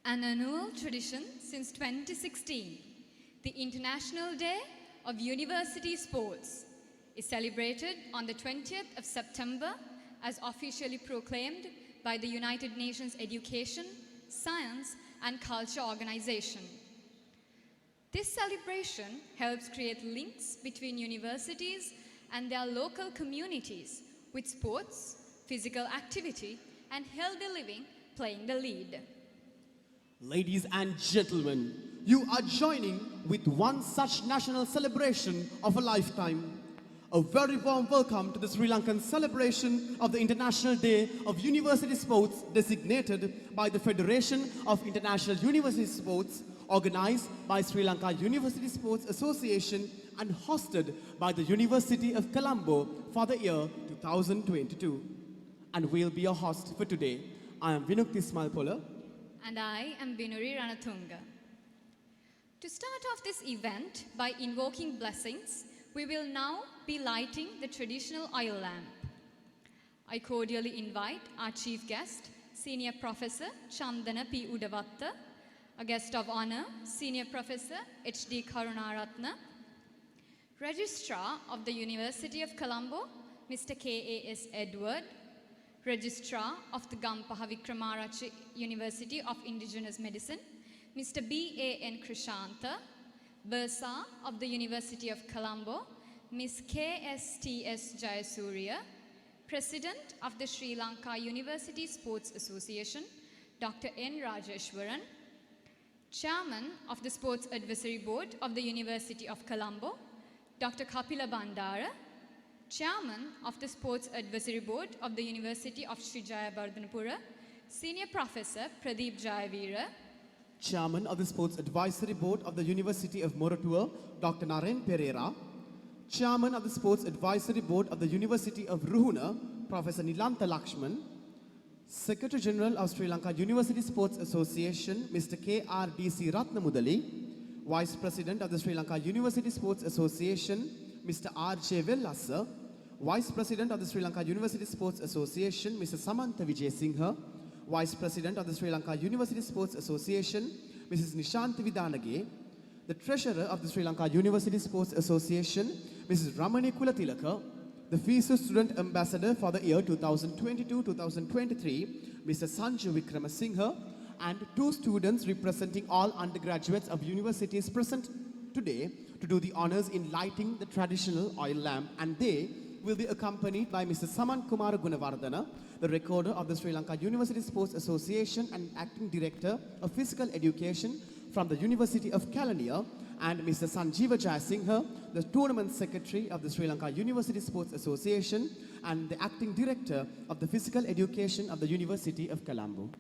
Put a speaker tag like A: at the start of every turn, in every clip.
A: An annual tradition since 2016, the International Day of University Sports is celebrated on the 20th of September as officially proclaimed by the United Nations Education, Science and Culture Organization. This celebration helps create links between universities and their local communities, with sports, physical activity and healthy living playing the lead.
B: Ladies and gentlemen, you are joining with one such national celebration of a lifetime. A very warm welcome to the Sri Lankan celebration of the International Day of University Sports designated by the Federation of International University Sports, organized by Sri Lanka University Sports Association and hosted by the University of Colombo for the year 2022. And we'll be your host for today. I am Vinukti Smalpola.
A: And I am Binuri Ranatunga. To start off this event by invoking blessings, we will now be lighting the traditional oil lamp. I cordially invite our chief guest, Senior Professor Chandana P. Udavatta, a guest of honor, Senior Professor H.D. Karunaratna, Registrar of the University of Colombo, Mr. K.A.S. Edward, Registrar of the Gampaha Wickramarachchi University of Indigenous Medicine, Mr. B.A.N. Krishantha, Bursar of the University of Colombo, Ms. K.S.T.S. Jayasuriya, President of the Sri Lanka University Sports Association, Dr. N. Rajeshwaran, Chairman of the Sports Advisory Board of the University of Colombo, Dr. Kapila Bandara, Chairman of the Sports Advisory Board of the University of Sri Jayabardhanapura, Senior Professor Pradeep Jayavira,
B: Chairman of the Sports Advisory Board of the University of Moratuwa, Dr. Naren Pereira, Chairman of the Sports Advisory Board of the University of Ruhuna, Professor Nilantha Lakshman, Secretary General of Sri Lanka University Sports Association, Mr. K.R.D.C. Ratnamudali, Vice President of the Sri Lanka University Sports Association, Mr. R.J. Vellassa, Vice President of the Sri Lanka University Sports Association, Mr. Samantha Vijayasinghe, Vice President of the Sri Lanka University Sports Association, Mrs. Nishanthi Vidanage, the Treasurer of the Sri Lanka University Sports Association, Mrs. Ramani Kulatilaka, the FISU Student Ambassador for the year 2022-2023, Mr. Sanju Wickramasinghe, and two students representing all undergraduates of universities present today to do the honors in lighting the traditional oil lamp, and they will be accompanied by Mr. Saman Kumar Gunawardana, the recorder of the Sri Lanka University Sports Association and Acting Director of Physical Education from the University of Kelaniya, and Mr. Sanjeeva Jayasinghe, the Tournament Secretary of the Sri Lanka University Sports Association and the Acting Director of the Physical Education of the University of Colombo.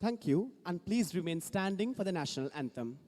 B: Thank you, and please remain standing for the national anthem.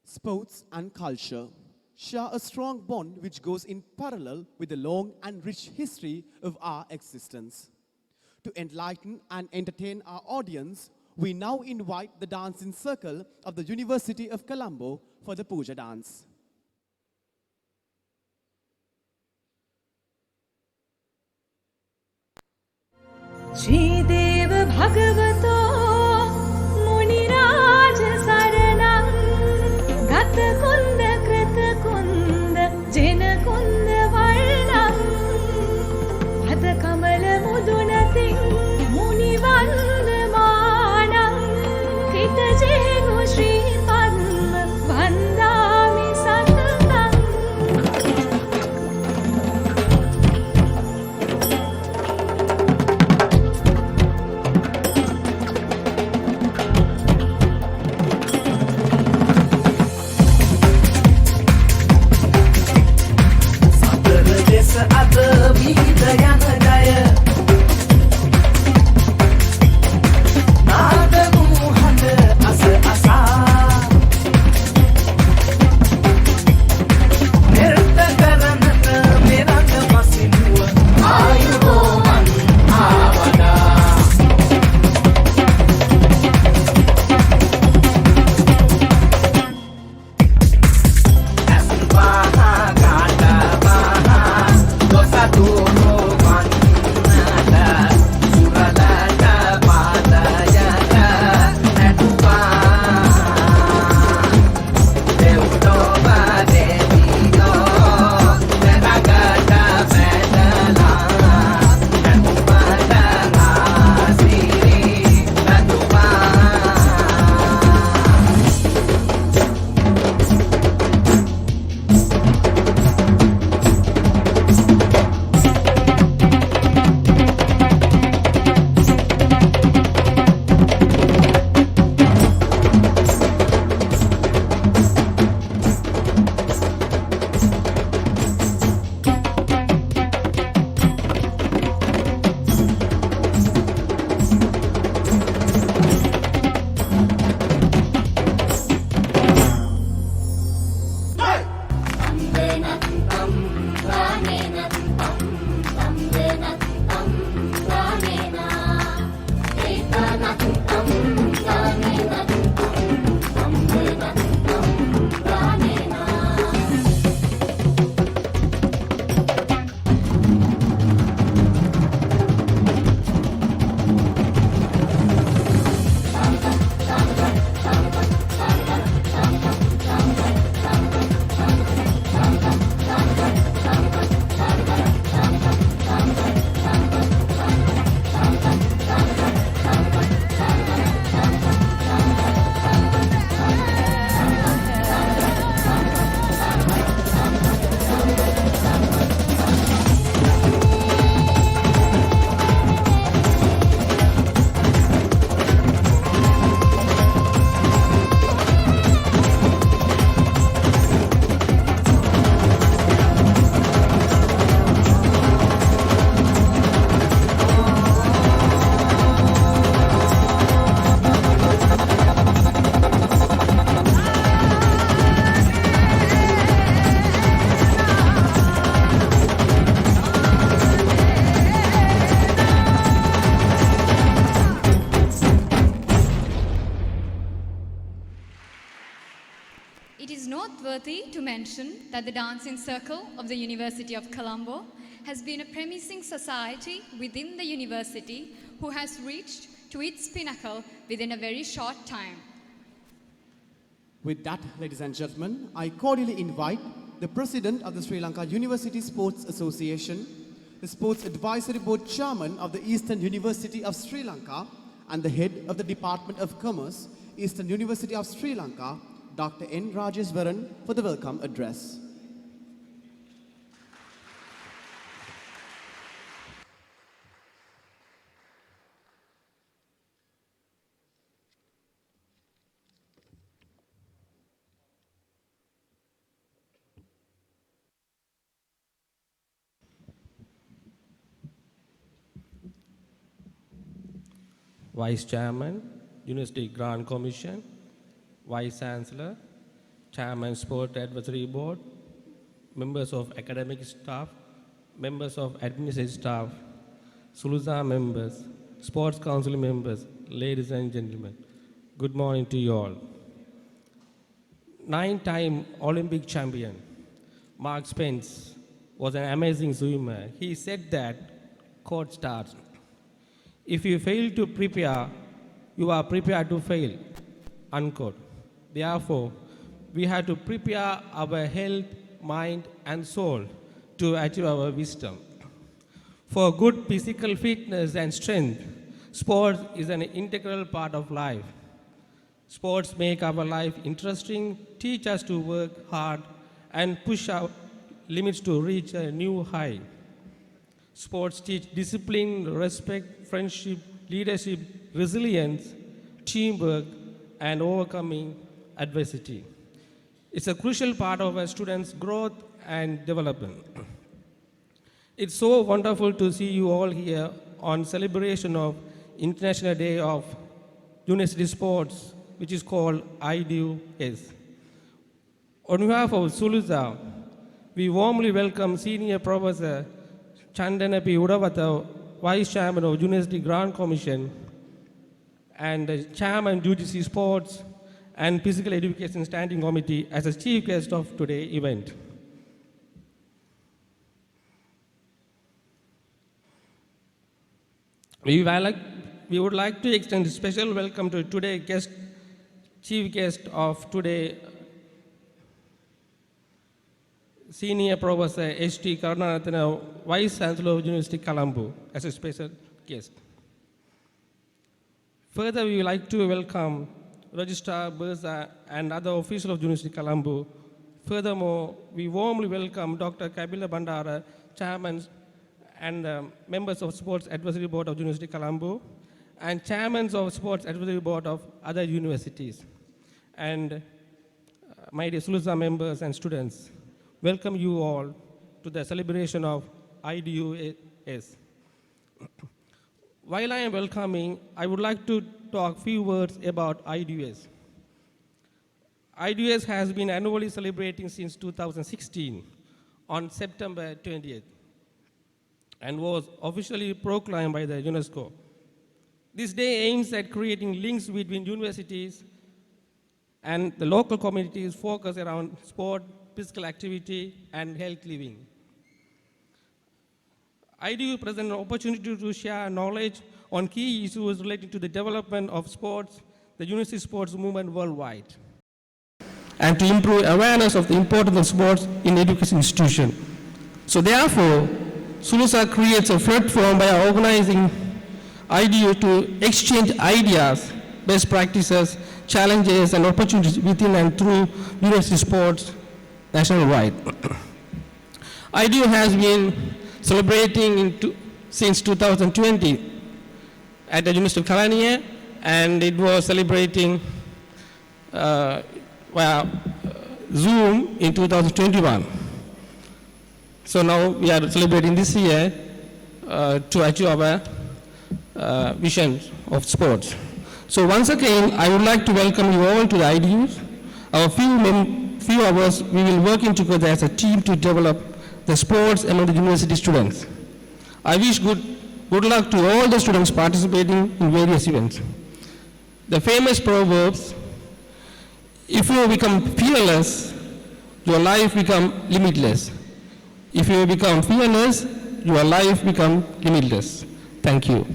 B: Sports and culture share a strong bond which goes in parallel with the long and rich history of our existence. To enlighten and entertain our audience, we now invite the dancing circle of the University of Colombo for the Puja dance.
C: Shri Dev Bhagavato Muniraj Saranam Gata Kunda Krita Kunda Jena Kunda Varnam Hata Kamala Mudunating Muni Vandamanam Kita Jego Shri Padma Vandami Satatam.
A: It is noteworthy to mention that the Dancing Circle of the University of Colombo has been a premising society within the university who has reached to its pinnacle within a very short time.
B: With that, ladies and gentlemen, I cordially invite the President of the Sri Lanka University Sports Association, the Sports Advisory Board Chairman of the Eastern University of Sri Lanka, and the Head of the Department of Commerce, Eastern University of Sri Lanka, Dr. N. Rajeswaran, for the welcome address.
D: Vice Chairman, University Grant Commission, Vice Chancellor, Chairman Sport Advisory Board, members of academic staff, members of administrative staff, SULUSA members, Sports Council members, ladies and gentlemen, good morning to you all. 9-time Olympic champion, Mark Spence, was an amazing swimmer. He said that, quote starts, "If you fail to prepare, you are prepared to fail," unquote. Therefore, we have to prepare our health, mind, and soul to achieve our wisdom. For good physical fitness and strength, sports is an integral part of life. Sports make our life interesting, teach us to work hard, and push our limits to reach a new high. Sports teach discipline, respect, friendship, leadership, resilience, teamwork, and overcoming adversity. It's a crucial part of a student's growth and development. It's so wonderful to see you all here on celebration of International Day of University Sports, which is called IDUS. On behalf of SULUSA, we warmly welcome Senior Professor Chandanapi Udavata, Vice Chairman of University Grant Commission, and Chairman UGC Sports and Physical Education Standing Committee as a chief guest of today's event. We would like to extend a special welcome to today's chief guest of today, Senior Professor H.T. Karunanathan, Vice Chancellor of University of Colombo, as a special guest. Further, we would like to welcome Registrar Burza and other officials of University of Colombo. Furthermore, we warmly welcome Dr. Kabila Bandara, Chairman and members of Sports Advisory Board of University of Colombo, and chairmen of Sports Advisory Board of other universities. And my dear SULUSA members and students, welcome you all to the celebration of IDUS. While I am welcoming, I would like to talk a few words about IDUS. IDUS has been annually celebrating since 2016 on September 20th and was officially proclaimed by the UNESCO. This day aims at creating links between universities and the local communities focused around sport, physical activity, and health living. IDU presents an opportunity to share knowledge on key issues relating to the development of sports, the university sports movement worldwide, and to improve awareness of the importance of sports in education institutions. So therefore, SULUSA creates a platform by organizing IDU to exchange ideas, best practices, challenges, and opportunities within and through university sports nationwide. IDU has been celebrating since 2020 at the University of Colombo, and it was celebrating via Zoom in 2021. So now we are celebrating this year to achieve our vision of sports. So once again, I would like to welcome you all to the IDUs. Our few hours, we will working together as a team to develop the sports among the university students. I wish good luck to all the students participating in various events. The famous proverbs, If you become fearless, your life become limitless. If you become fearless, your life become limitless. Thank you.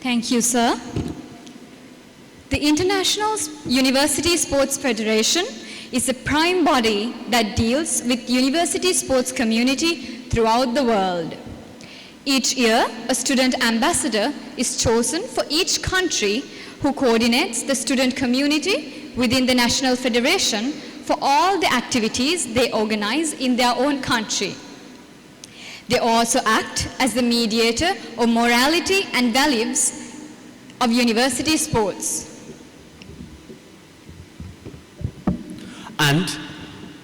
A: Thank you, sir. The International University Sports Federation is a prime body that deals with university sports community throughout the world. Each year, a student ambassador is chosen for each country who coordinates the student community within the National Federation for all the activities they organize in their own country. They also act as the mediator of morality and values of university sports.
B: And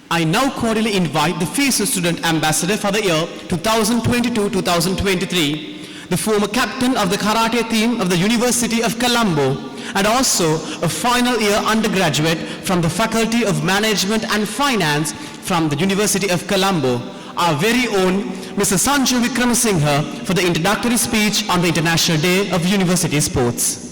B: I now cordially invite the FOS Student Ambassador for the year 2022-2023, the former captain of the karate team of the University of Colombo, and also a final year undergraduate from the Faculty of Management and Finance from the University of Colombo, our very own Mr. Sanju Vikramasinghe, for the introductory speech on the International Day of University Sports.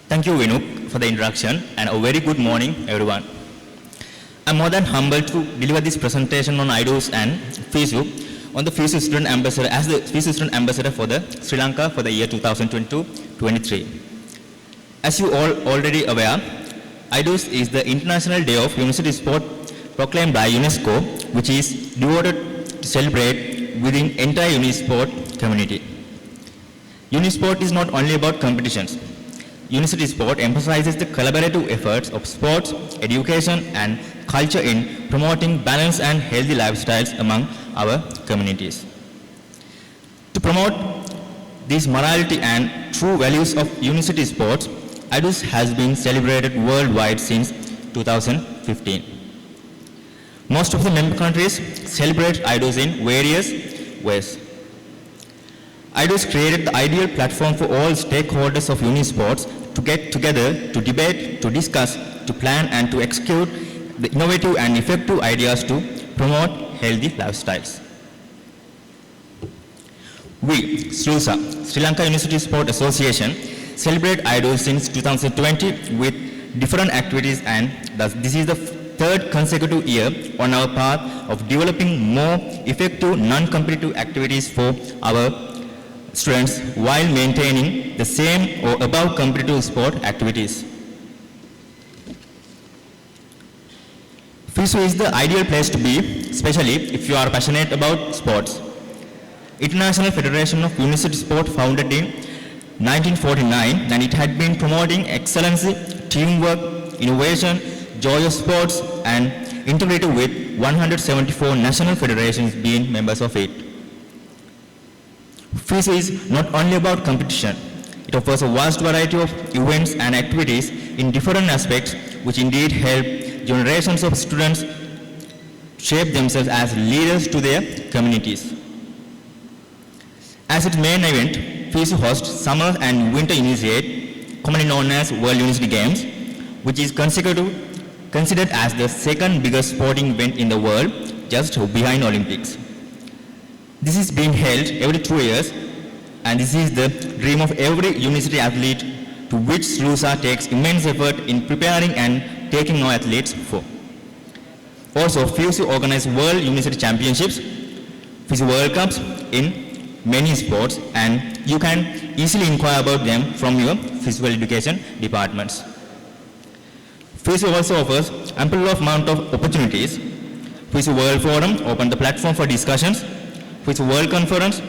E: Thank you, Vinuk, for the introduction, and a very good morning, everyone. I'm more than humbled to deliver this presentation on IDUS and FISU on the FISU Student Ambassador as the FISU Student Ambassador for the Sri Lanka for the year 2022-23. As you all already aware, IDUS is the International Day of University Sport proclaimed by UNESCO, which is devoted to celebrate within entire Unisport community. Unisport is not only about competitions. University sport emphasizes the collaborative efforts of sports, education, and culture in promoting balanced and healthy lifestyles among our communities. To promote these morality and true values of university sports, IDUS has been celebrated worldwide since 2015. Most of the member countries celebrate IDUS in various ways. IDUS created the ideal platform for all stakeholders of Unisports to get together, to debate, to discuss, to plan, and to execute the innovative and effective ideas to promote healthy lifestyles. We, SLUSA, Sri Lanka University Sport Association, celebrate IDUS since 2020 with different activities, and thus this is the third consecutive year on our path of developing more effective non-competitive activities for our students while maintaining the same or above competitive sport activities. FISU is the ideal place to be, especially if you are passionate about sports. International Federation of University Sport founded in 1949, and it had been promoting excellency, teamwork, innovation, joy of sports, and integrated with 174 national federations being members of it. FISU is not only about competition. It offers a vast variety of events and activities in different aspects, which indeed help generations of students shape themselves as leaders to their communities. As its main event, FISU hosts Summer and Winter Initiate, commonly known as World University Games, which is considered as the second biggest sporting event in the world, just behind Olympics. This is being held every 2 years, and this is the dream of every university athlete, to which SLUSA takes immense effort in preparing and taking our athletes for. Also, FISU organizes World University Championships, FISU World Cups in many sports, and you can easily inquire about them from your physical education departments. FISU also offers ample amount of opportunities. FISU World Forum opened the platform for discussions. FISU World Conference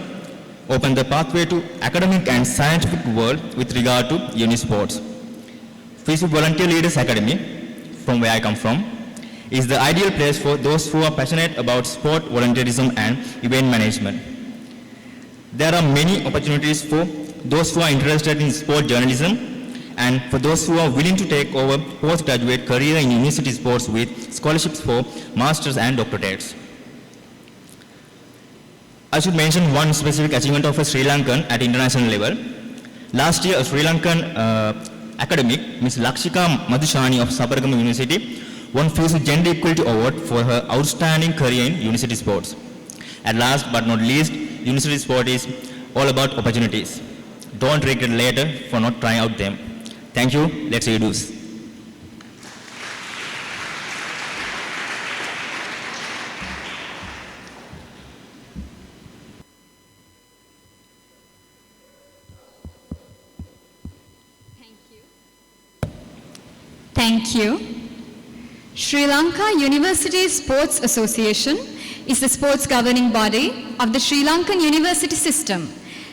E: opened the pathway to academic and scientific world with regard to Unisports. FISU Volunteer Leaders Academy, from where I come from, is the ideal place for those who are passionate about sport, volunteerism and event management. There are many opportunities for those who are interested in sport journalism and for those who are willing to take over postgraduate career in university sports with scholarships for masters and doctorates. I should mention one specific achievement of a Sri Lankan at international level. Last year, a Sri Lankan academic, Ms. Lakshika Madhushani of Sabaragama University, won FOS Gender Equality Award for her outstanding career in university sports. And last but not least, university sport is all about opportunities. Don't regret later for not trying out them. Thank you. Let's IDUS.
A: Thank you. Sri Lanka University Sports Association is the sports governing body of the Sri Lankan university system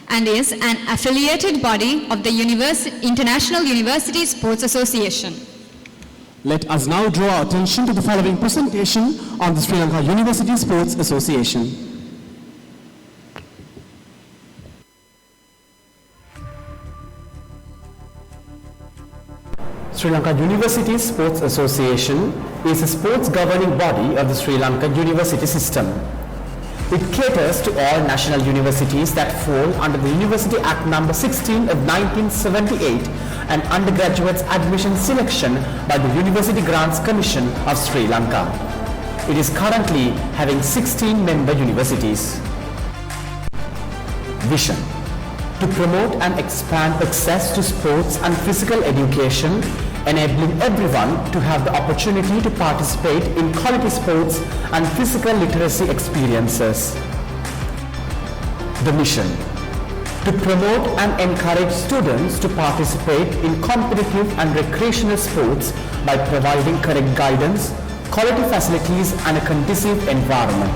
A: and is an affiliated body of the International University Sports Association.
B: Let us now draw our attention to the following presentation on the Sri Lanka University Sports Association. Sri Lanka University Sports Association is a sports governing body of the Sri Lankan university system. It caters to all national universities that fall under the University Act No. 16 of 1978 and undergraduates admission selection by the University Grants Commission of Sri Lanka. It is currently having 16 member universities. Vision: to promote and expand access to sports and physical education, enabling everyone to have the opportunity to participate in quality sports and physical literacy experiences. The mission: to promote and encourage students to participate in competitive and recreational sports by providing correct guidance, quality facilities and a conducive environment.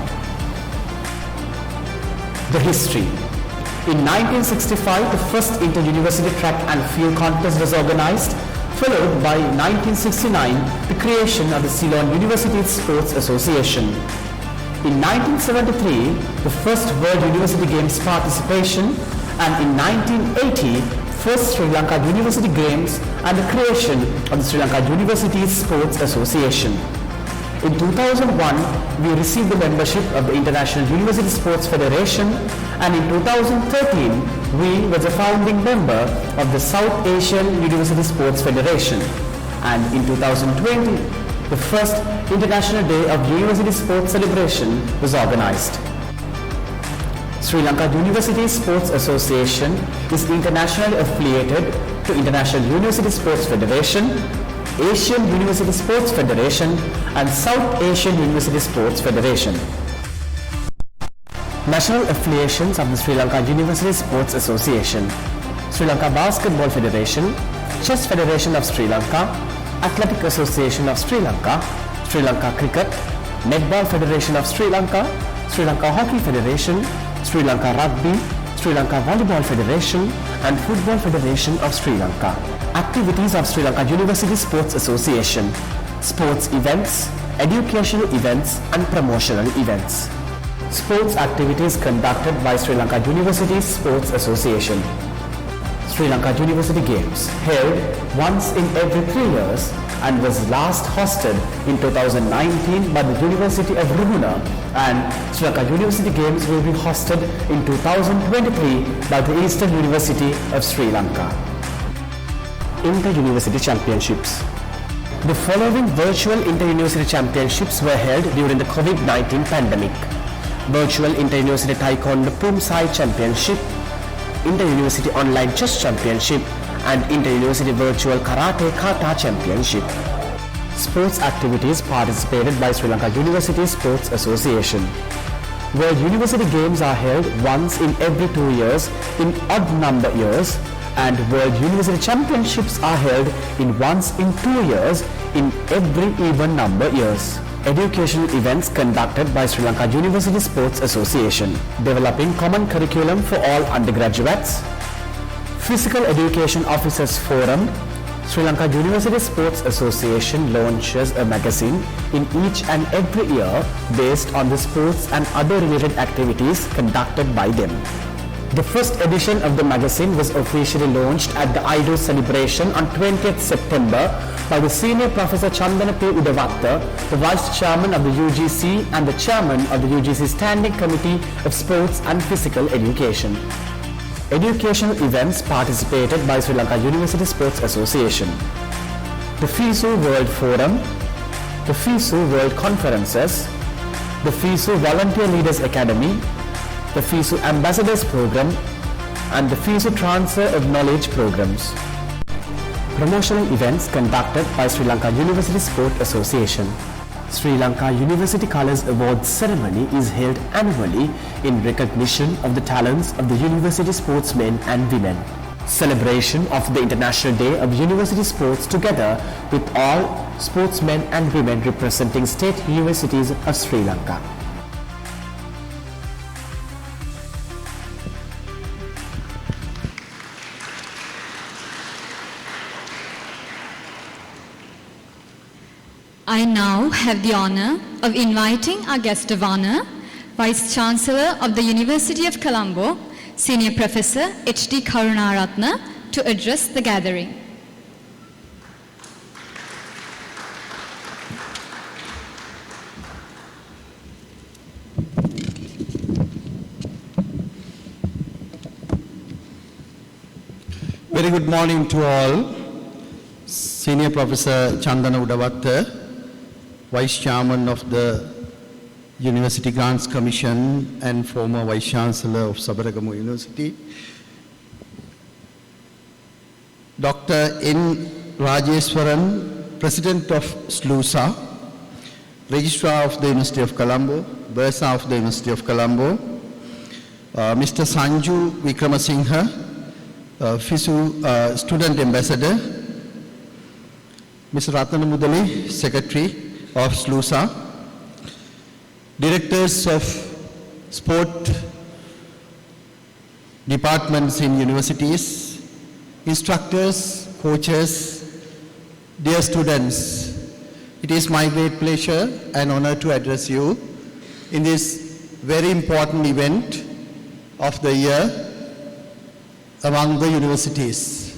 B: The history: in 1965, the first inter-university track and field contest was organized, followed by 1969, the creation of the Ceylon University Sports Association. In 1973, the first World University Games participation, and in 1980, first Sri Lanka University Games and the creation of the Sri Lanka University Sports Association. In 2001, we received the membership of the International University Sports Federation, and in 2013, we were the founding member of the South Asian University Sports Federation. And in 2020, the first International Day of University Sports Celebration was organized. Sri Lanka University Sports Association is internationally affiliated to International University Sports Federation, Asian University Sports Federation and South Asian University Sports Federation. National affiliations of the Sri Lanka University Sports Association: Sri Lanka Basketball Federation, Chess Federation of Sri Lanka, Athletic Association of Sri Lanka, Sri Lanka Cricket, Netball Federation of Sri Lanka, Sri Lanka Hockey Federation, Sri Lanka Rugby, Sri Lanka Volleyball Federation and Football Federation of Sri Lanka. Activities of Sri Lanka University Sports Association: sports events, educational events and promotional events. Sports activities conducted by Sri Lanka University Sports Association. Sri Lanka University Games, held once in every 3 years and was last hosted in 2019 by the University of Ruhuna, and Sri Lanka University Games will be hosted in 2023 by the Eastern University of Sri Lanka. Inter-University Championships. The following virtual inter-university championships were held during the COVID-19 pandemic: Virtual Inter-University Taekwondo Poomsae Championship, Inter-University Online Chess Championship, and Inter-University Virtual Karate Kata Championship. Sports activities participated by Sri Lanka University Sports Association. World University Games are held once in every 2 years in odd number years, and World University Championships are held in once in 2 years in every even number years. Educational events conducted by Sri Lanka University Sports Association, developing common curriculum for all undergraduates, Physical Education Officers Forum,
F: Sri Lanka University Sports Association launches a magazine in each and every year based on the sports and other related activities conducted by them. The first edition of the magazine was officially launched at the IDUS celebration on 20th September by the Senior Professor Chandana P. Udavatta, the Vice Chairman of the UGC and the Chairman of the UGC Standing Committee of Sports and Physical Education. Educational events participated by Sri Lanka University Sports Association. The FISU World Forum, the FISU World Conferences, the FISU Volunteer Leaders Academy, the FISU Ambassadors Program, and the FISU Transfer of Knowledge Programs. Promotional events conducted by Sri Lanka University Sports Association. Sri Lanka University Colours Awards ceremony is held annually in recognition of the talents of the university sportsmen and women. Celebration of the International Day of University Sports together with all sportsmen and women representing state universities of Sri Lanka.
A: I now have the honor of inviting our guest of honor, Vice Chancellor of the University of Colombo, Senior Professor H.D. Karunaratne, to address the gathering.
G: Very good morning to all. Senior Professor Chandana Udavatta, Vice Chairman of the University Grants Commission and former Vice Chancellor of Sabaragamu University, Dr. N. Rajeswaran, President of SLUSA, Registrar of the University of Colombo, Bursar of the University of Colombo, Mr. Sanju Vikramasinghe, FISU Student Ambassador, Mr. Ratana Mudali, Secretary of SLUSA, Directors of Sport Departments in universities, instructors, coaches, dear students, it is my great pleasure and honor to address you in this very important event of the year among the universities.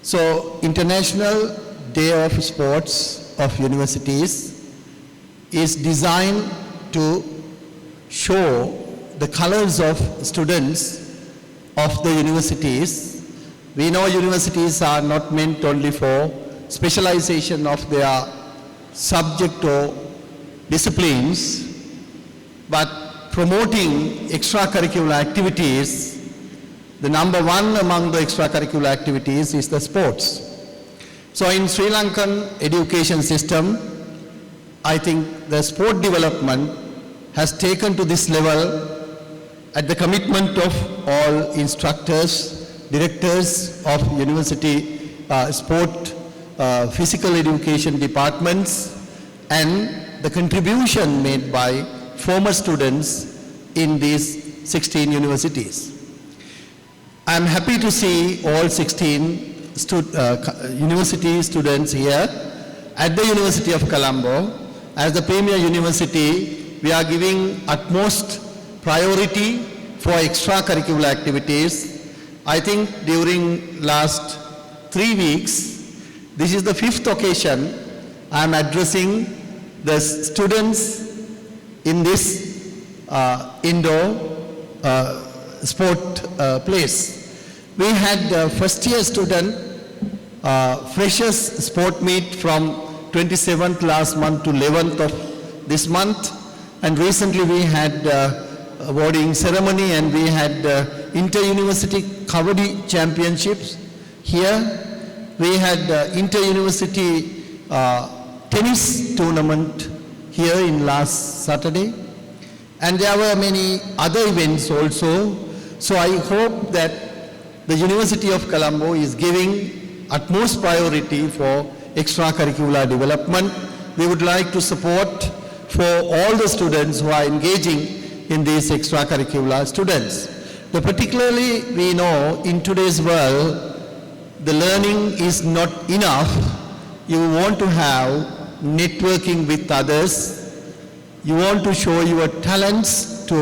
G: So, International Day of Sports of Universities is designed to show the colors of students of the universities. We know universities are not meant only for specialization of their subject or disciplines, but promoting extracurricular activities. The number one among the extracurricular activities is the sports. So in Sri Lankan education system, I think the sport development has taken to this level at the commitment of all instructors, directors of university sport, physical education departments, and the contribution made by former students in these 16 universities. I am happy to see all 16 university students here at the University of Colombo. As the premier university, we are giving utmost priority for extracurricular activities. I think during last 3 weeks, this is the 5th occasion I am addressing the students in this indoor sport place. We had first year student freshers sport meet from 27th last month to 11th of this month, and recently we had awarding ceremony and we had inter-university kabaddi championships. Here we had inter-university tennis tournament here in last Saturday, and there were many other events also. So I hope that the University of Colombo is giving utmost priority for extracurricular development. We would like to support for all the students who are engaging in these extracurricular students. Particularly we know in today's world the learning is not enough, you want to have networking with others, you want to show your talents to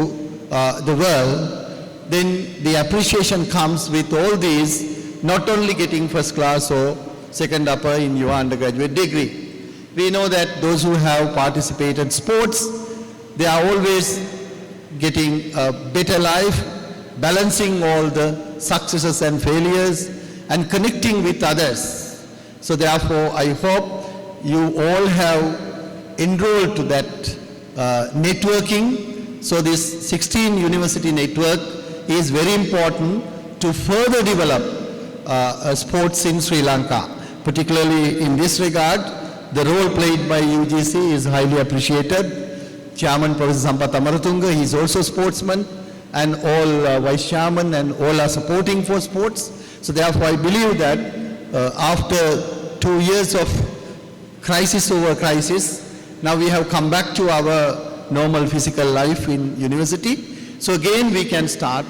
G: the world, then the appreciation comes with all these, not only getting first class or second upper in your undergraduate degree. We know that those who have participated sports, they are always getting a better life, balancing all the successes and failures and connecting with others. So therefore, I hope you all have enrolled to that networking. So this 16 university network is very important to further develop sports in Sri Lanka. Particularly in this regard, the role played by UGC is highly appreciated. Chairman Professor Sampath Amaratunga, he is also a sportsman, and all vice chairman and all are supporting for sports. So therefore I believe that after 2 years of crisis over crisis, now we have come back to our normal physical life in university. So again we can start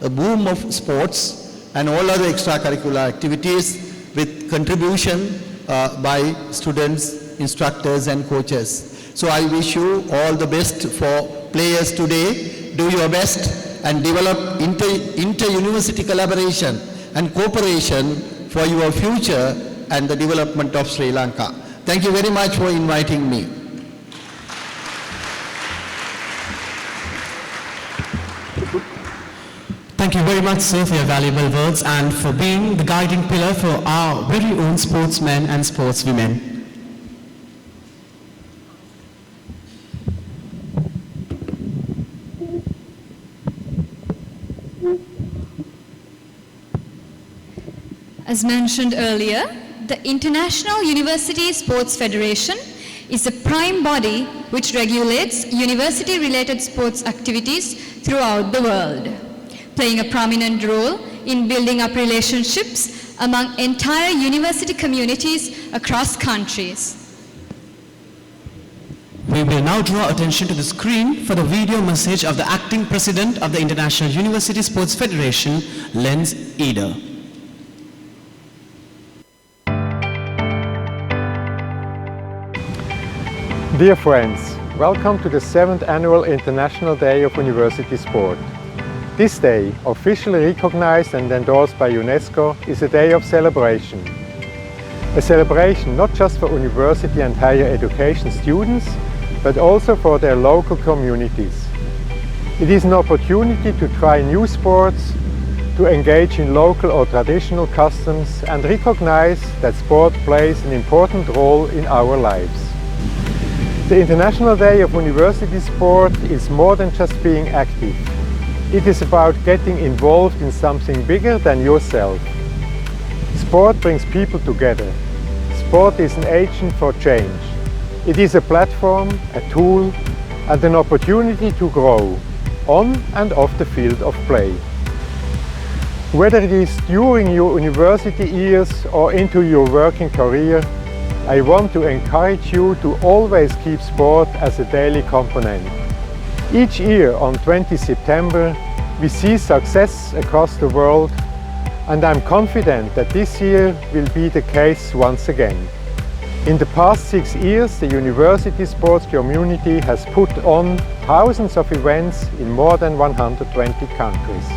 G: a boom of sports and all other extracurricular activities with contribution by students, instructors and coaches. So I wish you all the best for players today. Do your best and develop inter-university collaboration and cooperation for your future and the development of Sri Lanka. Thank you very much for inviting me.
F: Thank you very much, sir, for your valuable words and for being the guiding pillar for our very own sportsmen and sportswomen.
A: As mentioned earlier, the International University Sports Federation is a prime body which regulates university-related sports activities throughout the world, playing a prominent role in building up relationships among entire university communities across countries.
F: We will now draw attention to the screen for the video message of the acting president of the International University Sports Federation, Lenz Eder.
H: Dear friends, welcome to the 7th Annual International Day of University Sport. This day, officially recognized and endorsed by UNESCO, is a day of celebration. A celebration not just for university and higher education students, but also for their local communities. It is an opportunity to try new sports, to engage in local or traditional customs and recognize that sport plays an important role in our lives. The International Day of University Sport is more than just being active. It is about getting involved in something bigger than yourself. Sport brings people together. Sport is an agent for change. It is a platform, a tool, and an opportunity to grow on and off the field of play. Whether it is during your university years or into your working career, I want to encourage you to always keep sport as a daily component. Each year on 20 September, we see success across the world, and I'm confident that this year will be the case once again. In the past 6 years, the university sports community has put on thousands of events in more than 120 countries.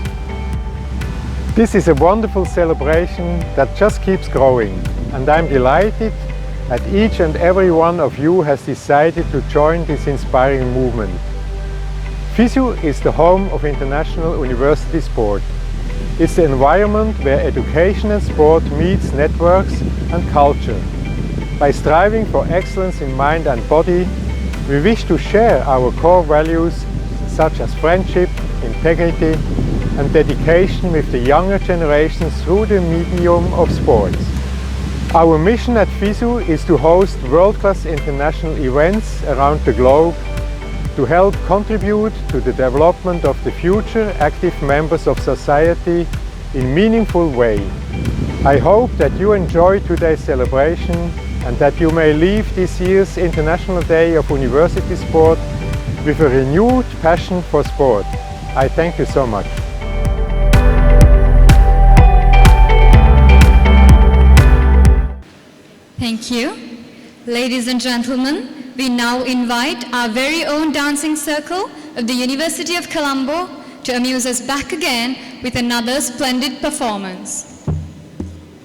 H: This is a wonderful celebration that just keeps growing, and I'm delighted that each and every one of you has decided to join this inspiring movement. FISU is the home of international university sport. It's the environment where education and sport meets networks and culture. By striving for excellence in mind and body, we wish to share our core values such as friendship, integrity and dedication with the younger generations through the medium of sports. Our mission at FISU is to host world-class international events around the globe to help contribute to the development of the future active members of society in meaningful way. I hope that you enjoy today's celebration and that you may leave this year's International Day of University Sport with a renewed passion for sport. I thank you so much.
A: Thank you. Ladies and gentlemen, we now invite our very own dancing circle of the University of Colombo to amuse us back again with another splendid performance.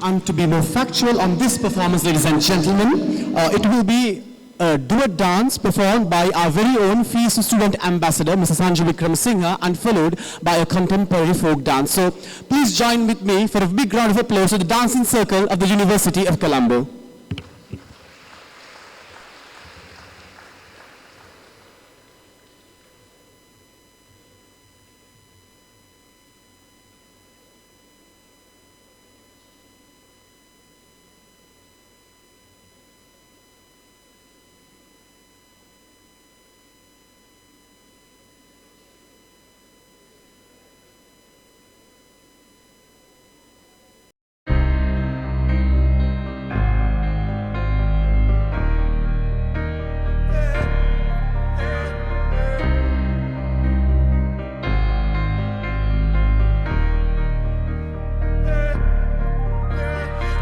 B: And to be more factual on this performance, ladies and gentlemen, it will be a duet dance performed by our very own FOS student ambassador, Mrs. Sanju Wickramasinghe, and followed by a contemporary folk dance. So please join with me for a big round of applause to the dancing circle of the University of Colombo.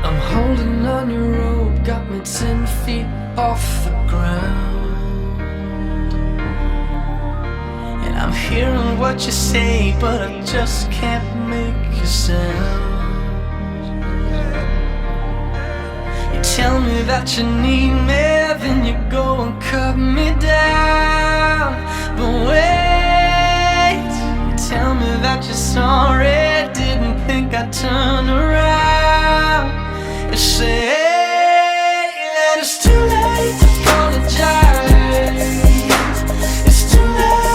I: I'm holding on your rope, got me 10 feet off the ground. And I'm hearing what you say, but I just can't make a sound. You tell me that you need me, then you go and cut me down. But wait, you tell me that you're sorry, didn't think I'd turn around. You say that it's too late to apologize. It's too late.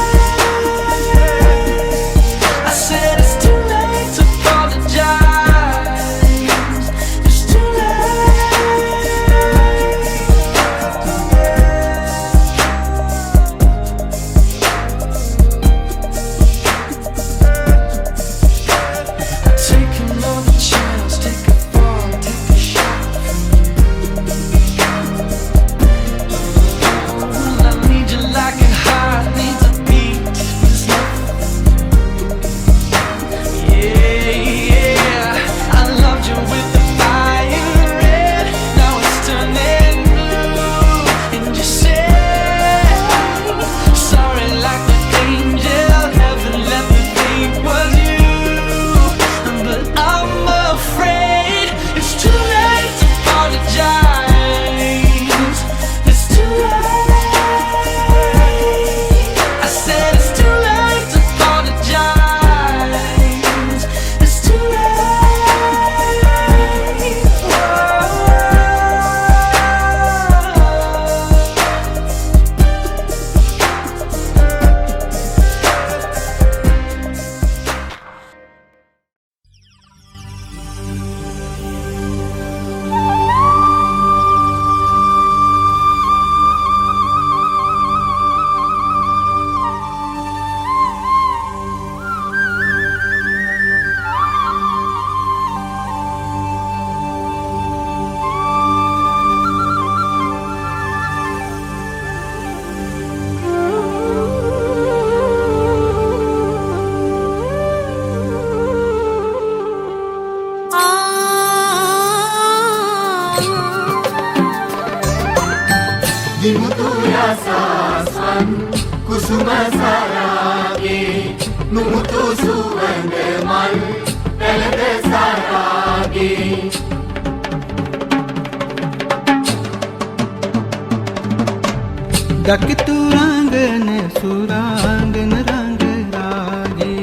I: I said it's too late to apologize. It's too late. Take another chance, take a fall, take a shot from you. I need you like a heart needs a beat. Yeah, I loved you with the fire red. Now it's turning blue. And you say sorry like the angel. Heaven let me think was you. But I'm afraid it's too late to apologize. It's too late. I said it's too late to apologize. It's too late.
J: දකිතුරංගන සුරාංගන රංග රාගේ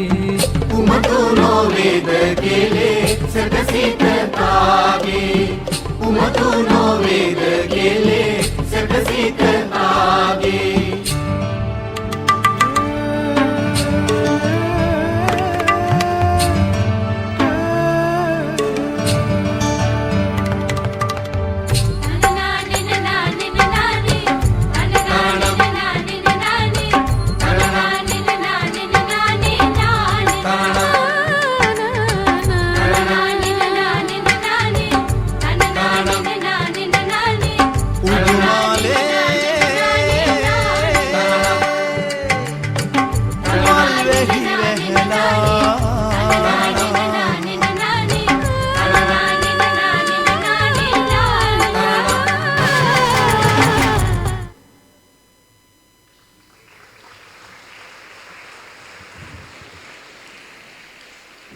J: උමතු නොවේද කෙලේ සැකසිත තාගේ උමතු නොවේද කෙලේ සැකසිත තාගේ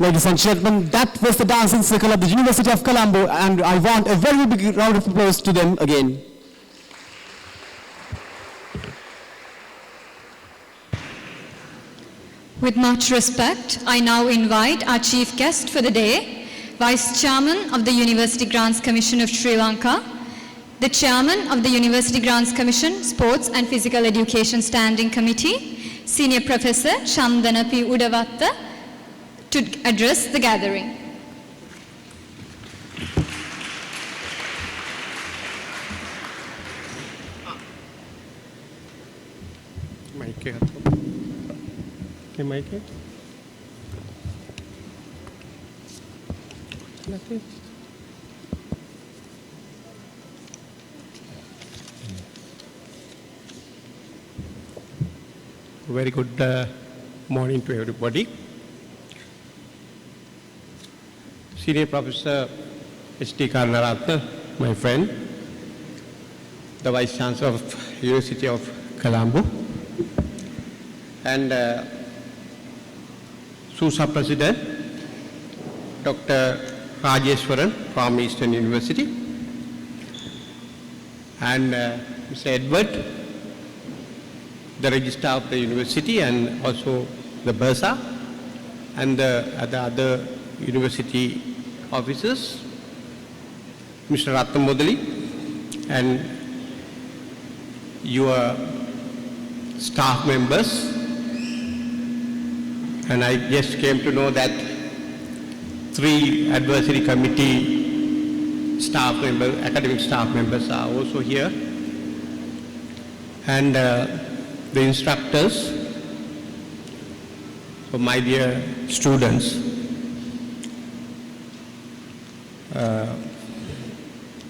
B: Ladies and gentlemen, that was the dancing circle of the University of Colombo, and I want a very big round of applause to them again.
A: With much respect, I now invite our chief guest for the day, Vice Chairman of the University Grants Commission of Sri Lanka, the Chairman of the University Grants Commission Sports and Physical Education Standing Committee, Senior Professor Chandana P. Udavatta, to address the gathering.
K: Very good morning to everybody. Senior Professor H.T. Karnaratna, my friend, the Vice Chancellor of University of Colombo, and SUSA President, Dr. Rajeshwaran from Eastern University, and Mr. Edward, the Registrar of the University, and also the Bursa, and the other university officers, Mr. Rattamodali, and your staff members. And I just came to know that 3 advisory committee staff members, academic staff members are also here. And the instructors, so my dear students,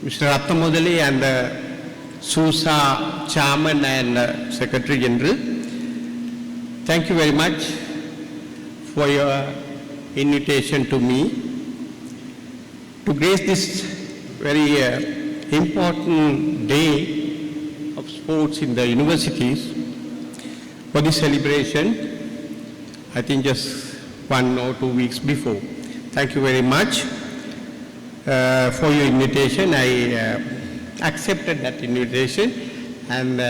K: Mr. Rattamodali and the SUSA Chairman and Secretary General, thank you very much for your invitation to me to grace this very important day of sports in the universities. For this celebration, I think just 1 or 2 weeks before. Thank you very much for your invitation. I accepted that invitation, and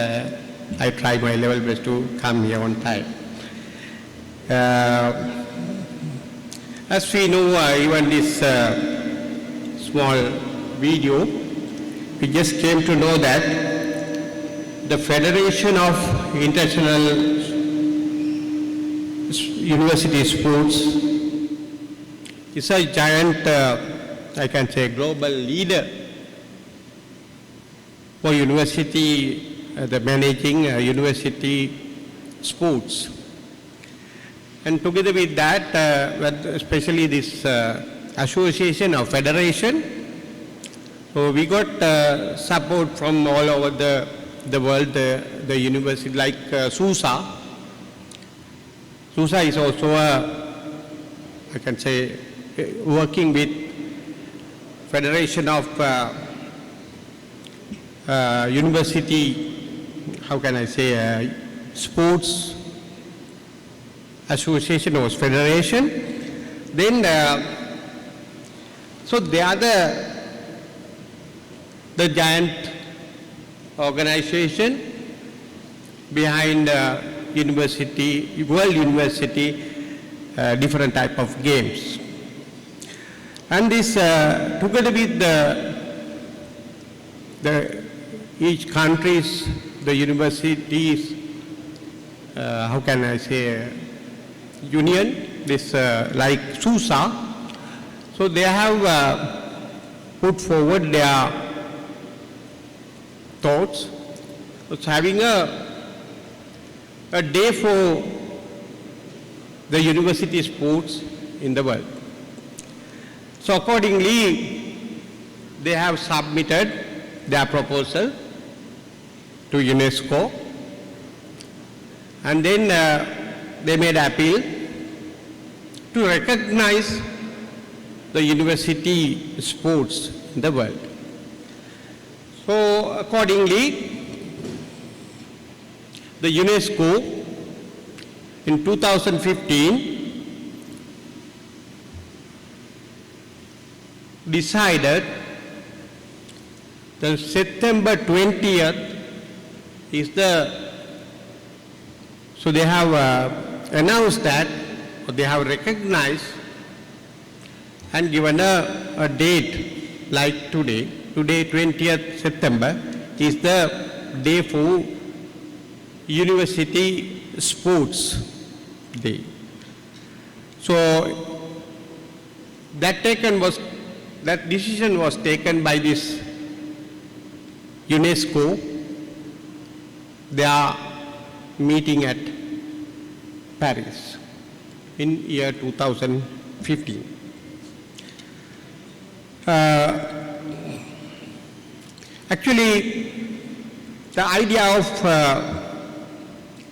K: I tried my level best to come here on time. As we know, even this small video, we just came to know that the Federation of International University Sports is a giant, I can say, global leader for university, the managing university sports. And together with that, especially this association or federation, so we got support from all over the world, the university, like SUSA. SUSA is also I can say, working with Federation of University, how can I say, sports association or federation. Then, so they are the giant organization behind university, world university, different type of games. And this, together with each country's, the universities, how can I say, union, this like SUSA, so they have put forward their thoughts. It's having a day for the university sports in the world. So accordingly, they have submitted their proposal to UNESCO, and then they made appeal to recognize the university sports in the world. So accordingly, the UNESCO in 2015 decided that September 20th is so they have announced that, or they have recognized and given a date like today. Today, 20th September, is the day for University Sports Day. So that decision was taken by this UNESCO. They are meeting at Paris in year 2015. Actually, the idea of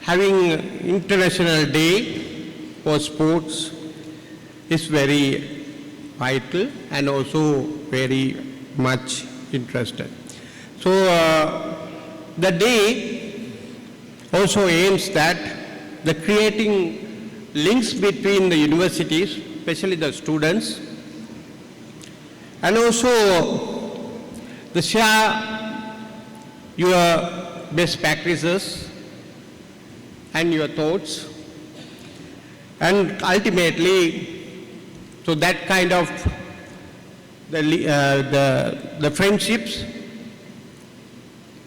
K: having International Day for Sports is very vital and also very much interested. So the day also aims at the creating links between the universities, especially the students, and also the share your best practices and your thoughts, and ultimately, so that kind of the friendships,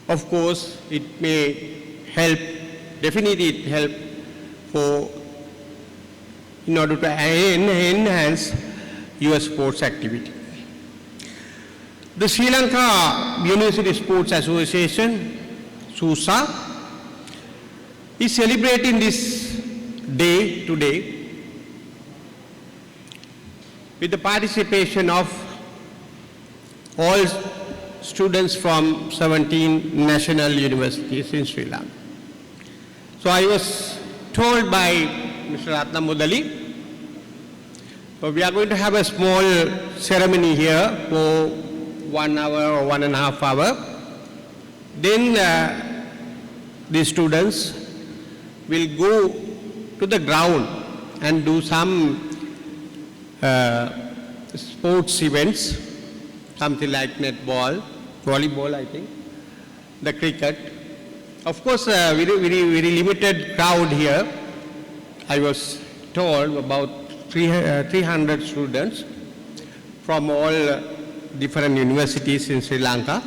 K: of course, it may help, definitely it help in order to enhance your sports activity. The Sri Lanka University Sports Association, SUSA, is celebrating this day today with the participation of all students from 17 national universities in Sri Lanka. So I was told by Mr. Ratna Mudali, we are going to have a small ceremony here for 1 hour or 1.5 hours. Then the students will go to the ground and do some sports events, something like netball, volleyball, I think, the cricket. Of course, very limited crowd here. I was told about 300 students from all different universities in Sri Lanka.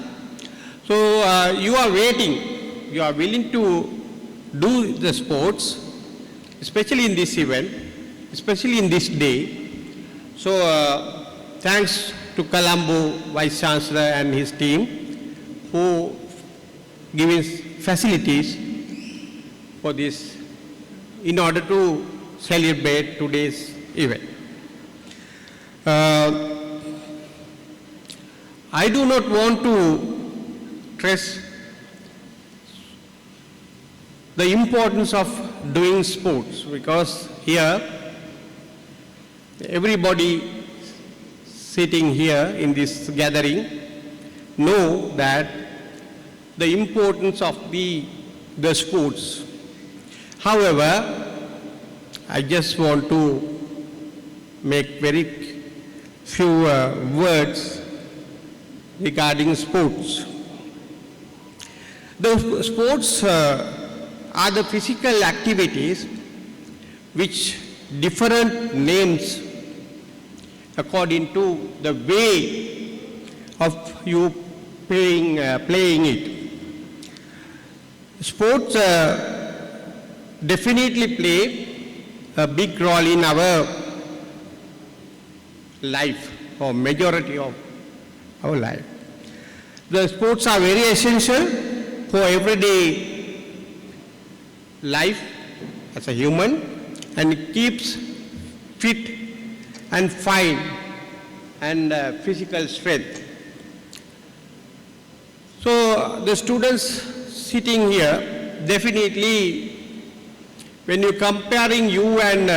K: So you are waiting, you are willing to do the sports, especially in this event, especially in this day. So thanks to Colombo Vice Chancellor and his team who giving facilities for this in order to celebrate today's event. I do not want to stress the importance of doing sports, because here everybody sitting here in this gathering know that the importance of the sports. However, I just want to make very few words regarding sports. The sports are the physical activities which different names according to the way of you playing it. Sports definitely play a big role in our life, or majority of our life. The sports are very essential for everyday life as a human, and it keeps fit and fine and physical strength. So the students sitting here, definitely when you're comparing you and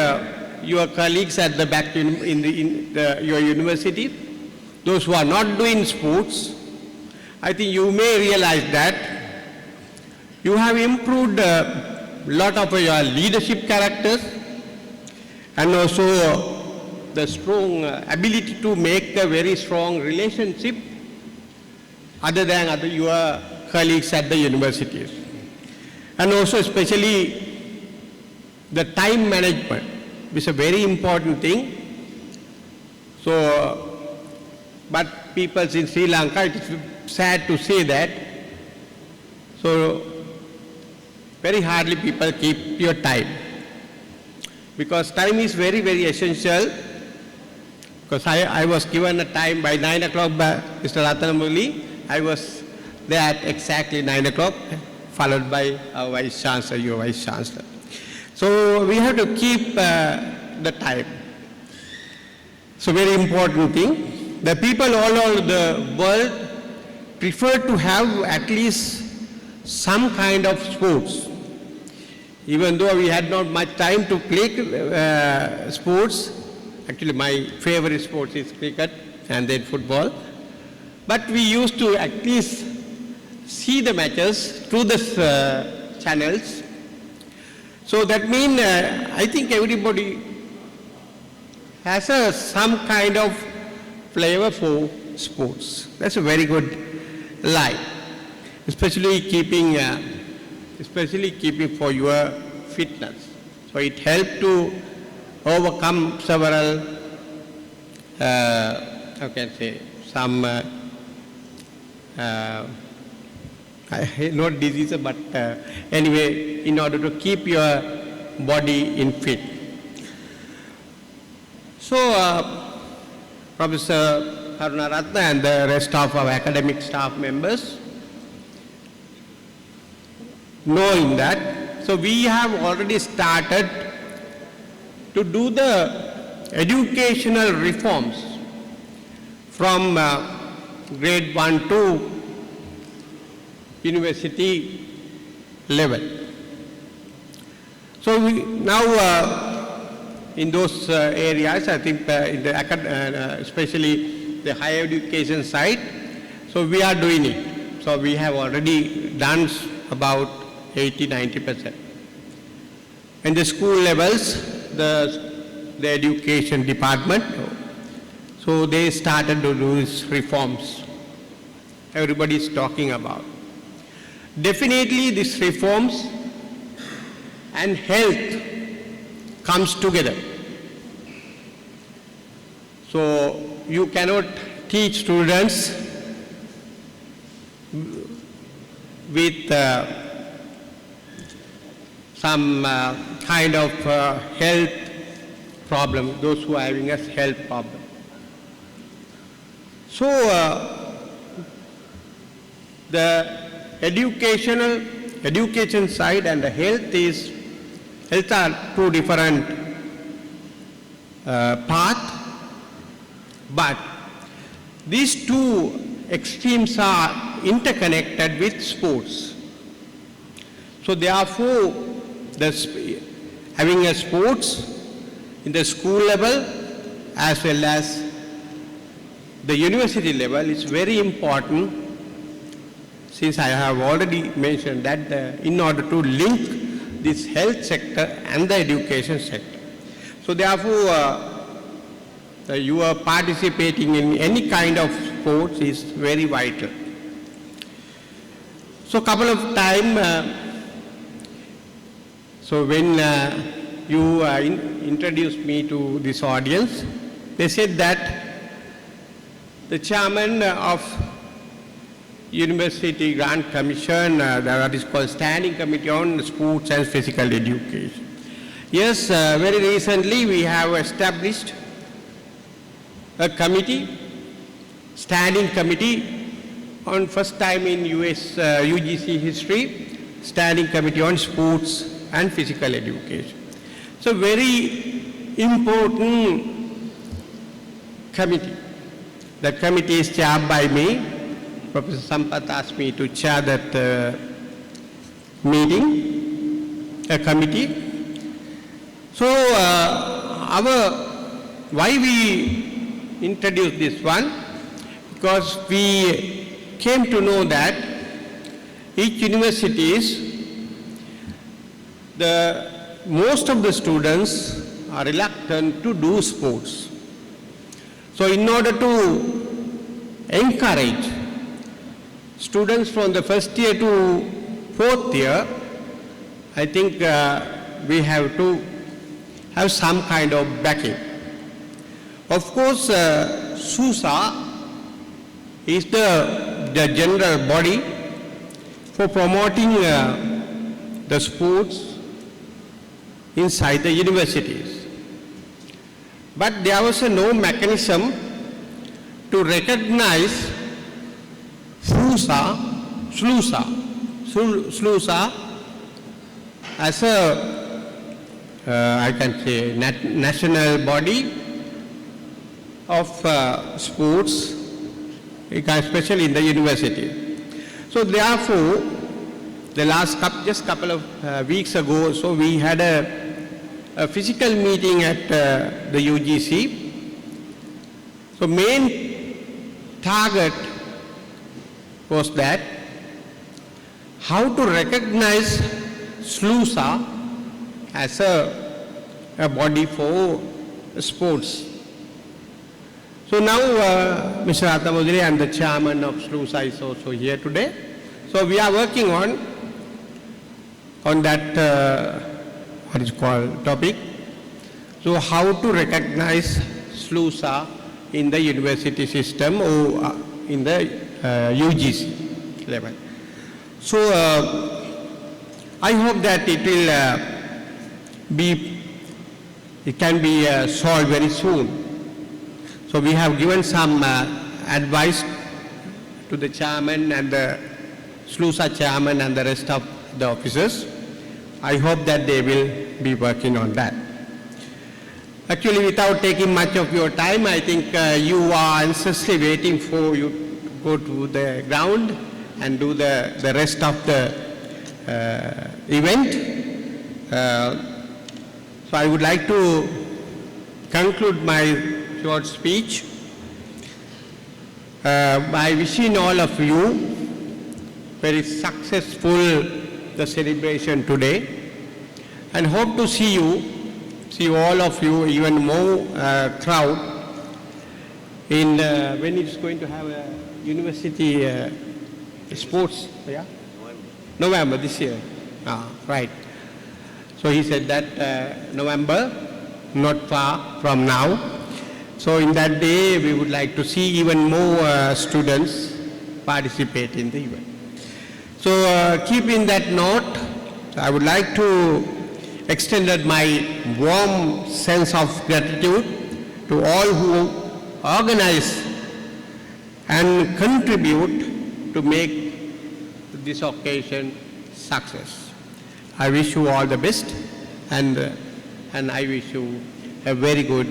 K: your colleagues at the back in your university, those who are not doing sports, I think you may realize that you have improved a lot of your leadership characters and also the strong ability to make a very strong relationship other than your colleagues at the universities. And also especially the time management is a very important thing. So, but people in Sri Lanka, it is sad to say that, so very hardly people keep your time. Because time is very, very essential. Because I was given a time by 9 o'clock by Mr. Ratanamuli. I was there at exactly 9 o'clock, followed by our Vice Chancellor, your Vice Chancellor. So we have to keep the time. So very important thing. The people all over the world prefer to have at least some kind of sports. Even though we had not much time to play sports, actually my favorite sport is cricket and then football, but we used to at least see the matches through the channels. So that means I think everybody has some kind of flavor for sports. That's a very good line, especially keeping for your fitness. So it helps to overcome several, how can I say, some, not diseases, but anyway, in order to keep your body in fit. So, Professor Haruna Ratna and the rest of our academic staff members, knowing that, so we have already started to do the educational reforms from grade 1 to university level. So we now in those areas, I think in the especially the higher education side, so we are doing it. So we have already done about 80-90%. In the school levels, the education department, so they started to do these reforms. Everybody is talking about. Definitely these reforms and health comes together. So you cannot teach students with some kind of health problem, those who are having a health problem. So the education side and the health are two different paths, but these two extremes are interconnected with sports. So therefore, having a sports in the school level as well as the university level is very important, since I have already mentioned that in order to link this health sector and the education sector. So therefore, you are participating in any kind of sports is very vital. So couple of times, so when you introduced me to this audience, they said that the chairman of University Grant Commission, that is called Standing Committee on Sports and Physical Education. Yes, very recently we have established a committee, standing committee, on first time in US UGC history, Standing Committee on Sports and Physical Education. So very important committee. The committee is chaired by me. Professor Sampath asked me to chair that committee. So why we introduced this one? Because we came to know that each universities, most of the students are reluctant to do sports. So in order to encourage students from the first year to fourth year, I think we have to have some kind of backing. Of course, SUSA is the general body for promoting the sports inside the universities. But there was no mechanism to recognize SUSA as a, I can say, national body of sports, especially in the university. So therefore, the last just couple of weeks ago, so we had a physical meeting at the UGC. So main target was that how to recognize SLUSA as a body for sports. So now Mr. Attamudri and the chairman of SLUSA is also here today. So we are working on that what is called topic. So how to recognize SLUSA in the university system or in the UGC level. So I hope that it can be solved very soon. So we have given some advice to the chairman and the SLUSA chairman and the rest of the officers. I hope that they will be working on that. Actually, without taking much of your time, I think you are anxiously waiting for you to go to the ground and do the rest of the event. So I would like to conclude my short speech by wishing all of you very successful the celebration today, and hope to see all of you, even more crowd in when it's going to have a university sports, yeah? November this year, right. So he said that November, not far from now. So in that day, we would like to see even more students participate in the event. So keeping that note, I would like to extend my warm sense of gratitude to all who organize and contribute to make this occasion success. I wish you all the best, and I wish you a very good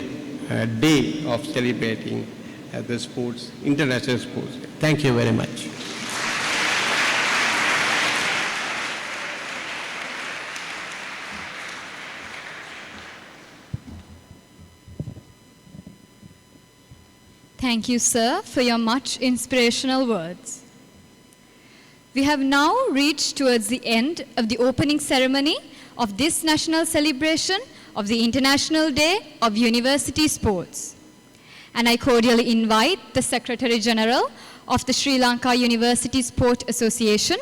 K: day of celebrating the sports, international sports. Thank you very much.
A: Thank you, sir, for your much inspirational words. We have now reached towards the end of the opening ceremony of this national celebration of the International Day of University Sports. And I cordially invite the Secretary General of the Sri Lanka University Sport Association,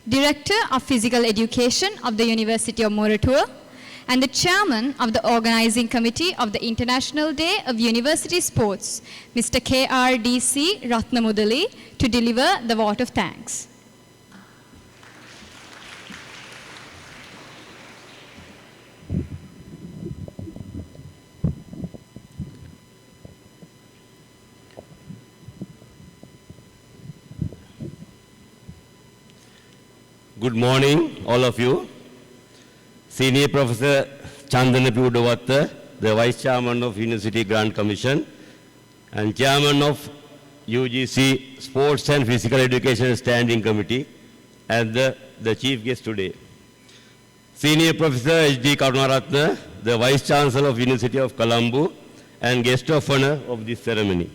A: Director of Physical Education of the University of Moratuwa, and the Chairman of the Organizing Committee of the International Day of University Sports, Mr. KRDC Ratnamudali, to deliver the vote of thanks.
L: Good morning, all of you. Senior Professor Chandana Pudawatta, the Vice Chairman of University Grant Commission and Chairman of UGC Sports and Physical Education Standing Committee, and the Chief Guest today. Senior Professor H.D. Karunaratna, the Vice Chancellor of University of Colombo and Guest of Honor of this ceremony.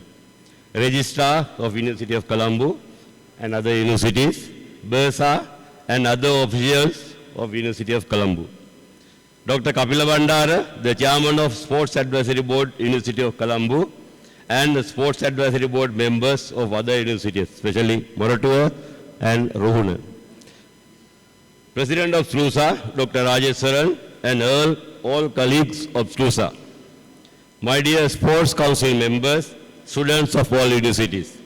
L: Registrar of University of Colombo and other universities, Bursa, and other officials of University of Colombo. Dr. Kapila Bandara, the Chairman of Sports Advisory Board, University of Colombo, and the Sports Advisory Board members of other universities, especially Moratuwa and Ruhuna. President of SLUSA, Dr. Rajeswaran, and all colleagues of SLUSA. My dear Sports Council members, students of all universities,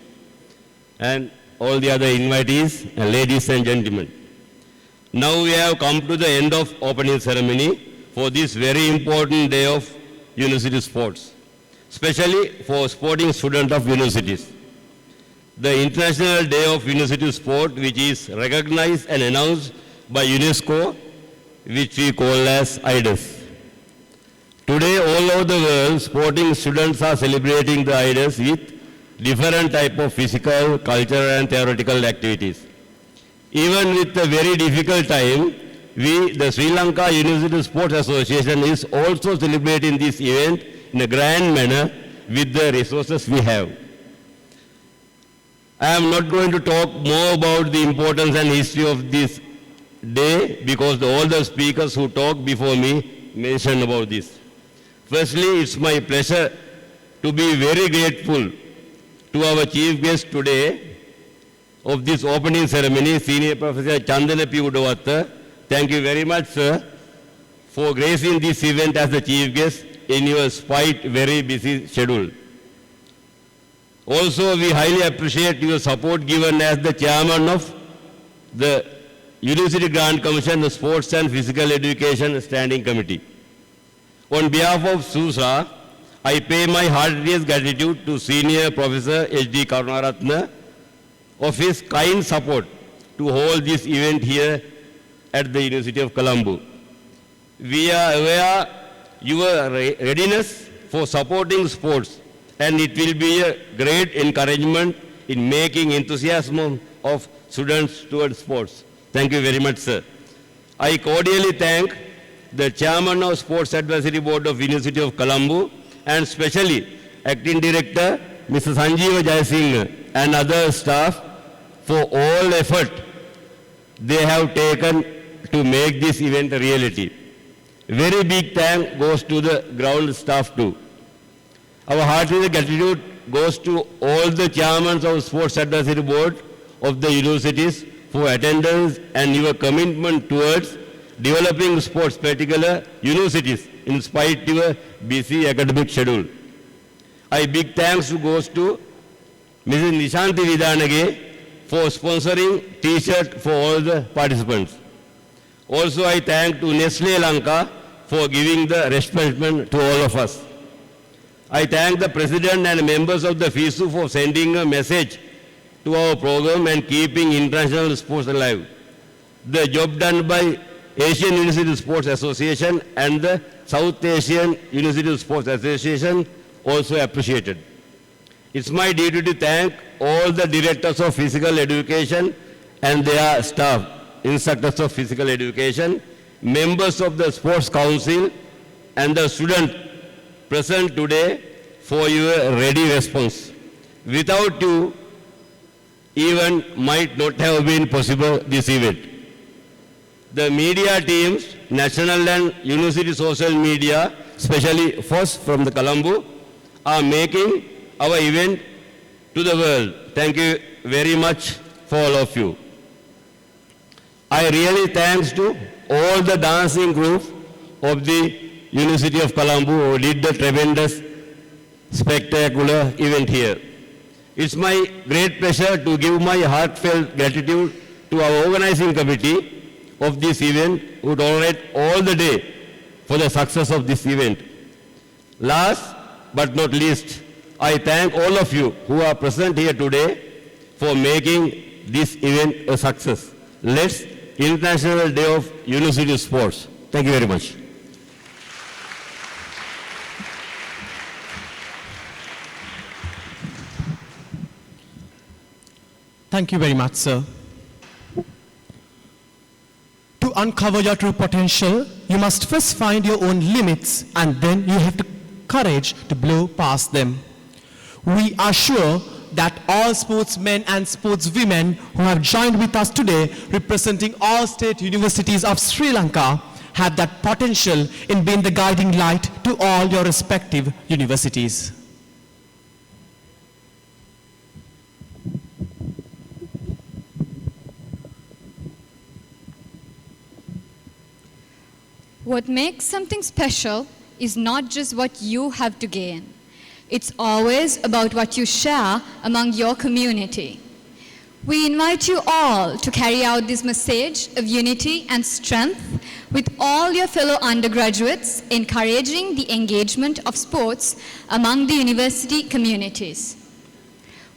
L: and all the other invitees, and ladies and gentlemen. Now we have come to the end of opening ceremony for this very important day of university sports, especially for sporting students of universities. The International Day of University Sport, which is recognized and announced by UNESCO, which we call as IDUS. Today, all over the world, sporting students are celebrating the IDUS with different type of physical, cultural, and theoretical activities. Even with a very difficult time, the Sri Lanka University Sports Association is also celebrating this event in a grand manner with the resources we have. I am not going to talk more about the importance and history of this day because all the speakers who talked before me mentioned about this. Firstly, it's my pleasure to be very grateful to our chief guest today of this opening ceremony, Senior Professor Chandana P. Udavatta. Thank you very much, sir, for gracing this event as the chief guest in your quite very busy schedule. Also, we highly appreciate your support given as the chairman of the University Grant Commission, the Sports and Physical Education Standing Committee. On behalf of SUSA, I pay my heartiest gratitude to Senior Professor H.D. Karunaratne of his kind support to hold this event here at the University of Colombo. We are aware your readiness for supporting sports, and it will be a great encouragement in making enthusiasm of students towards sports. Thank you very much, sir. I cordially thank the Chairman of Sports Advisory Board of University of Colombo and especially Acting Director Mr. Sanjeeva Jayasinghe and other staff for all effort they have taken to make this event a reality. Very big thank goes to the ground staff too. Our hearty gratitude goes to all the chairmen of Sports Advisory Board of the universities for attendance and your commitment towards developing sports, particular universities, in spite of your busy academic schedule. I big thanks goes to Mrs. Nishanti Vidanage for sponsoring T-shirt for all the participants. Also, I thank to Nestle Lanka for giving the refreshment to all of us. I thank the President and members of the FISU for sending a message to our program and keeping international sports alive. The job done by Asian University Sports Association and the South Asian University Sports Association also appreciated. It's my duty to thank all the directors of physical education and their staff, instructors of physical education, members of the Sports Council, and the students present today for your ready response. Without you, even might not have been possible this event. The media teams, national and university social media, especially FOS from the Colombo, are making our event to the world. Thank you very much for all of you. I really thanks to all the dancing group of the University of Colombo who did the tremendous, spectacular event here. It's my great pleasure to give my heartfelt gratitude to our organizing committee of this event who tolerate all the day for the success of this event. Last but not least, I thank all of you who are present here today for making this event a success. Let's International Day of University Sports. Thank you very much.
B: Thank you very much, sir. To uncover your true potential, you must first find your own limits and then you have the courage to blow past them. We are sure that all sportsmen and sportswomen who have joined with us today, representing all state universities of Sri Lanka, have that potential in being the guiding light to all your respective universities.
A: What makes something special is not just what you have to gain. It's always about what you share among your community. We invite you all to carry out this message of unity and strength with all your fellow undergraduates, encouraging the engagement of sports among the university communities.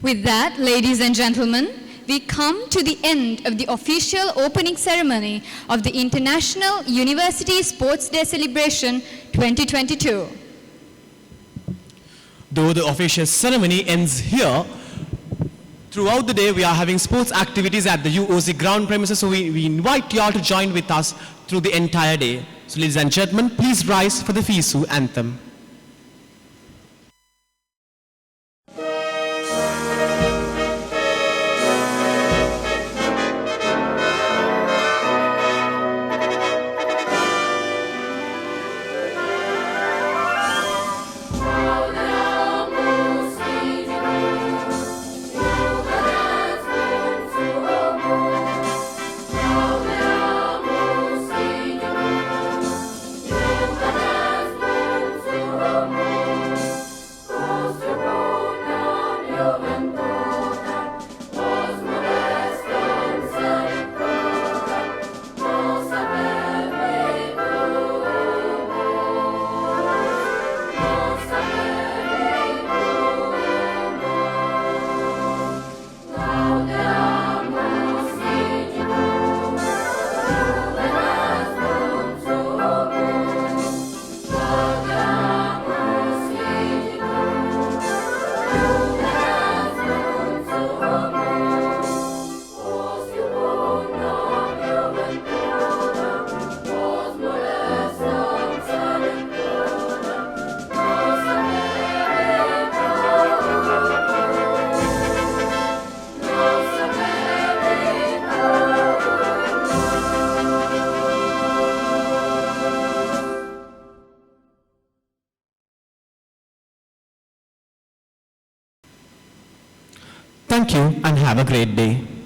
A: With that, ladies and gentlemen, we come to the end of the official opening ceremony of the International University Sports Day Celebration 2022.
B: Though the official ceremony ends here, throughout the day we are having sports activities at the UOC ground premises, so we invite you all to join with us through the entire day. So ladies and gentlemen, please rise for the FISU anthem. Thank you and have a great day.